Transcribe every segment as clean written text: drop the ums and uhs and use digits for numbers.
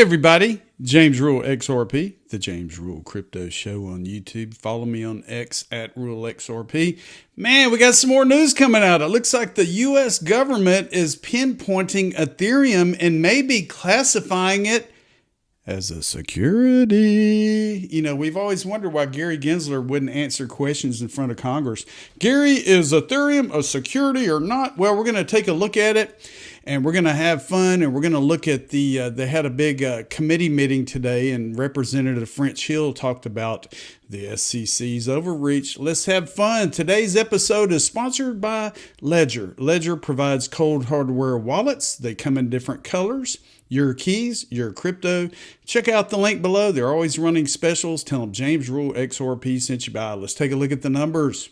everybody, James Rule XRP, the James Rule Crypto Show on YouTube. Follow me on X at RuleXRP. Man, we got some more news coming out. It looks like the U.S. government is pinpointing Ethereum and maybe classifying it as a security. You know, we've always wondered why Gary Gensler wouldn't answer questions in front of Congress. Gary, is Ethereum a security or not? Well, we're going to take a look at it. And we're going to have fun, and we're going to look at they had a big committee meeting today, and Representative French Hill talked about the SEC's overreach. Let's have fun. Today's episode is sponsored by Ledger. Ledger provides cold hardware wallets. They come in different colors. Your keys, your crypto. Check out the link below. They're always running specials. Tell them James Rule XRP sent you by. Let's take a look at the numbers.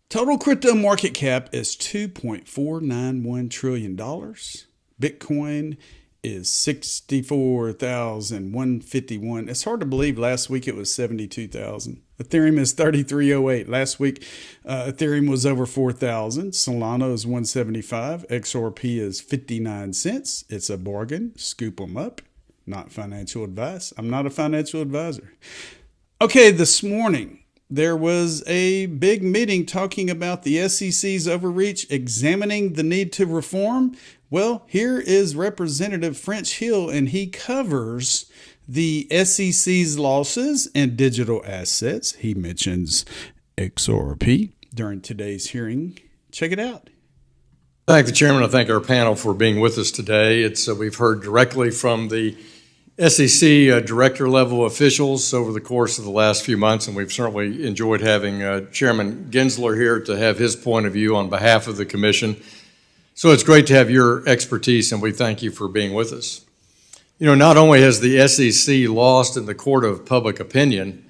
Total crypto market cap is $2.491 trillion. Bitcoin is 64,151. It's hard to believe last week it was 72,000. Ethereum is 3308. Last week, Ethereum was over 4,000. Solana is 175. XRP is 59 cents. It's a bargain. Scoop them up. Not financial advice. I'm not a financial advisor. Okay, this morning, there was a big meeting talking about the SEC's overreach, examining the need to reform. Well, here is Representative French Hill, and he covers the SEC's losses in digital assets. He mentions XRP during today's hearing. Check it out. Thank the chairman. I thank our panel for being with us today. We've heard directly from the SEC director level officials over the course of the last few months, and we've certainly enjoyed having Chairman Gensler here to have his point of view on behalf of the commission. So it's great to have your expertise, and we thank you for being with us. You know, not only has the SEC lost in the court of public opinion,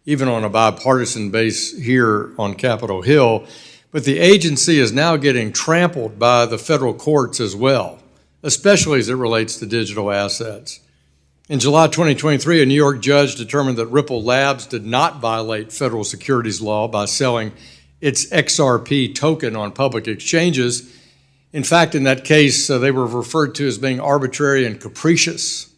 even on a bipartisan base here on Capitol Hill, but the agency is now getting trampled by the federal courts as well, especially as it relates to digital assets. In July 2023, a New York judge determined that Ripple Labs did not violate federal securities law by selling its XRP token on public exchanges. In fact, in that case, they were referred to as being arbitrary and capricious.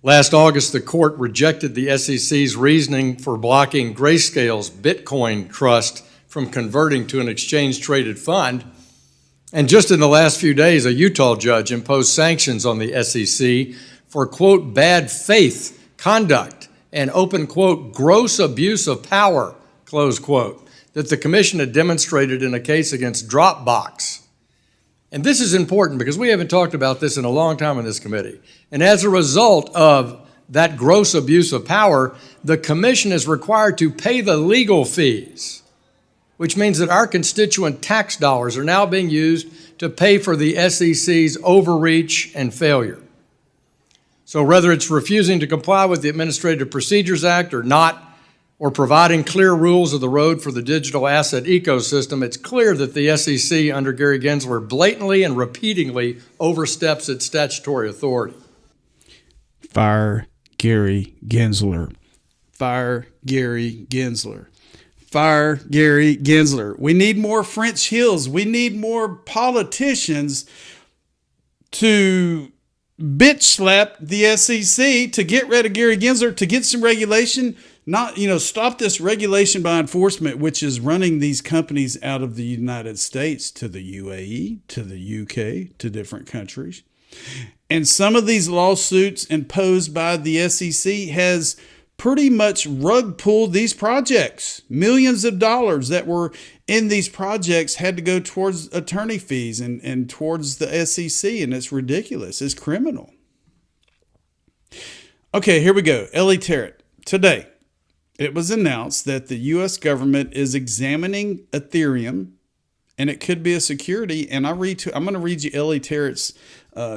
Last August, the court rejected the SEC's reasoning for blocking Grayscale's Bitcoin trust from converting to an exchange-traded fund. And just in the last few days, a Utah judge imposed sanctions on the SEC for, quote, bad faith conduct and, open quote, gross abuse of power, close quote, that the commission had demonstrated in a case against Dropbox. And this is important because we haven't talked about this in a long time in this committee. And as a result of that gross abuse of power, the commission is required to pay the legal fees, which means that our constituent tax dollars are now being used to pay for the SEC's overreach and failure. So whether it's refusing to comply with the Administrative Procedures Act or not, or providing clear rules of the road for the digital asset ecosystem, it's clear that the SEC under Gary Gensler blatantly and repeatedly oversteps its statutory authority. Fire Gary Gensler. Fire Gary Gensler. Fire Gary Gensler. We need more French Hills. We need more politicians to bitch slap the SEC to get rid of Gary Gensler, to get some regulation, not, stop this regulation by enforcement, which is running these companies out of the United States to the UAE, to the UK, to different countries. And some of these lawsuits imposed by the SEC has pretty much rug pulled these projects. Millions of dollars that were in these projects had to go towards attorney fees and towards the SEC, and it's ridiculous. It's criminal. Okay, here we go. ELLIPAL. Today, it was announced that the U.S. government is examining Ethereum, and it could be a security. And I'm going to read you ELLIPAL's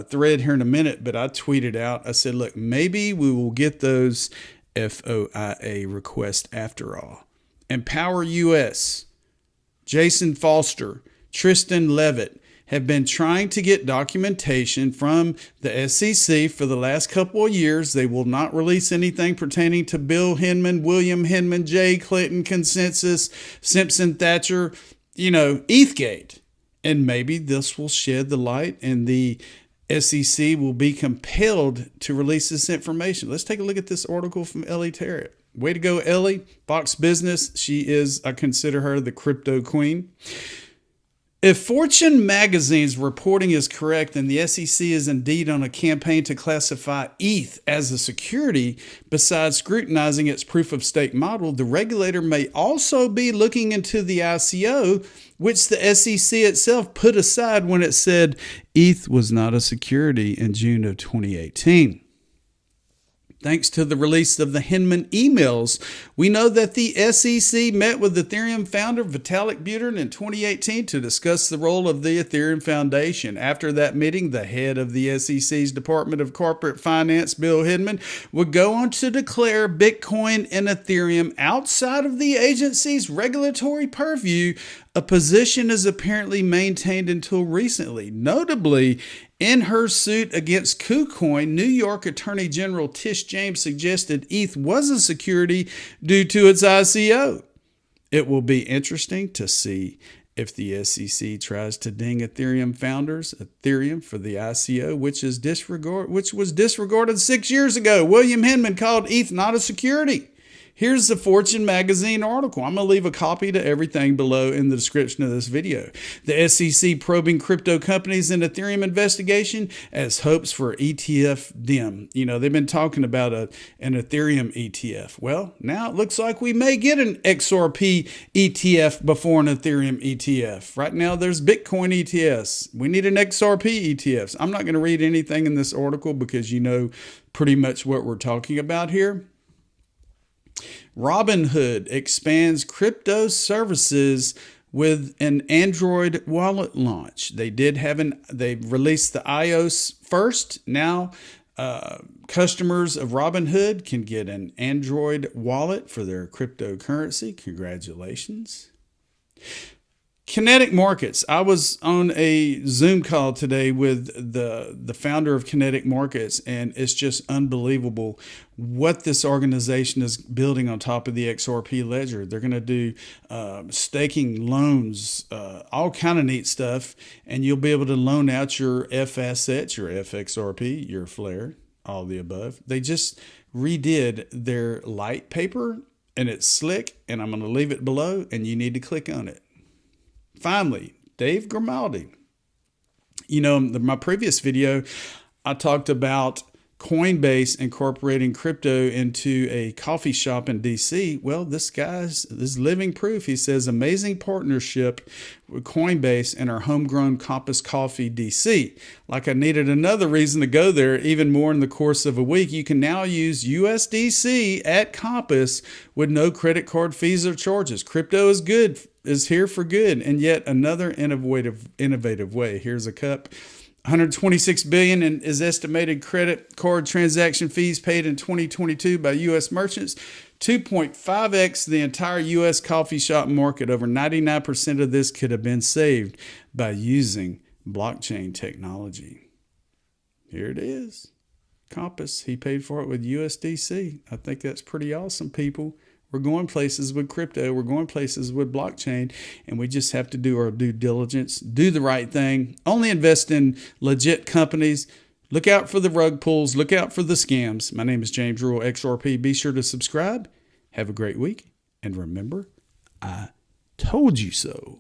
thread here in a minute, but I tweeted out, I said, look, maybe we will get those FOIA requests after all. Empower US, Jason Foster, Tristan Levitt have been trying to get documentation from the SEC for the last couple of years. They will not release anything pertaining to Bill Hinman, William Hinman, Jay Clinton, Consensus, Simpson, Thatcher, ETHgate. And maybe this will shed the light, and the SEC will be compelled to release this information. Let's take a look at this article from Ellie Tarrant. Way to go, Ellie. Fox Business. She is, I consider her the crypto queen. If Fortune magazine's reporting is correct and the SEC is indeed on a campaign to classify ETH as a security, besides scrutinizing its proof-of-stake model, the regulator may also be looking into the ICO, which the SEC itself put aside when it said ETH was not a security in June of 2018. Thanks to the release of the Hinman emails, we know that the SEC met with Ethereum founder Vitalik Buterin in 2018 to discuss the role of the Ethereum Foundation. After that meeting, the head of the SEC's Department of Corporate Finance, Bill Hinman, would go on to declare Bitcoin and Ethereum outside of the agency's regulatory purview, a position is apparently maintained until recently. Notably, in her suit against KuCoin, New York Attorney General Tish James suggested ETH was a security due to its ICO. It will be interesting to see if the SEC tries to ding Ethereum founders, Ethereum for the ICO, which was disregarded 6 years ago. William Hinman called ETH not a security. Here's the Fortune magazine article. I'm going to leave a copy to everything below in the description of this video. The SEC probing crypto companies in Ethereum investigation as hopes for ETF dim. You know, they've been talking about an Ethereum ETF. Well, now it looks like we may get an XRP ETF before an Ethereum ETF. Right now there's Bitcoin ETFs. We need an XRP ETFs. I'm not going to read anything in this article because you know pretty much what we're talking about here. Robinhood expands crypto services with an Android wallet launch. They released the iOS first. Now, customers of Robinhood can get an Android wallet for their cryptocurrency. Congratulations. Kinetic Markets. I was on a Zoom call today with the founder of Kinetic Markets, and it's just unbelievable what this organization is building on top of the XRP ledger. They're going to do staking loans, all kind of neat stuff, and you'll be able to loan out your F assets, your FXRP, your Flare, all the above. They just redid their light paper, and it's slick, and I'm going to leave it below, and you need to click on it. Finally, Dave Grimaldi. You know, in my previous video, I talked about Coinbase incorporating crypto into a coffee shop in DC. Well, this is living proof. He says, amazing partnership with Coinbase and our homegrown Compass Coffee DC. Like I needed another reason to go there even more in the course of a week. You can now use USDC at Compass with no credit card fees or charges. Crypto is here for good, and yet another innovative way. Here's a cup. 126 billion in is estimated credit card transaction fees paid in 2022 by U.S. merchants, 2.5x the entire U.S. coffee shop market. Over 99% of this could have been saved by using blockchain technology. Here it is. Compass, he paid for it with USDC. I think that's pretty awesome, people. We're going places with crypto. We're going places with blockchain, and we just have to do our due diligence, do the right thing, only invest in legit companies. Look out for the rug pulls. Look out for the scams. My name is James Rule, XRP. Be sure to subscribe. Have a great week. And remember, I told you so.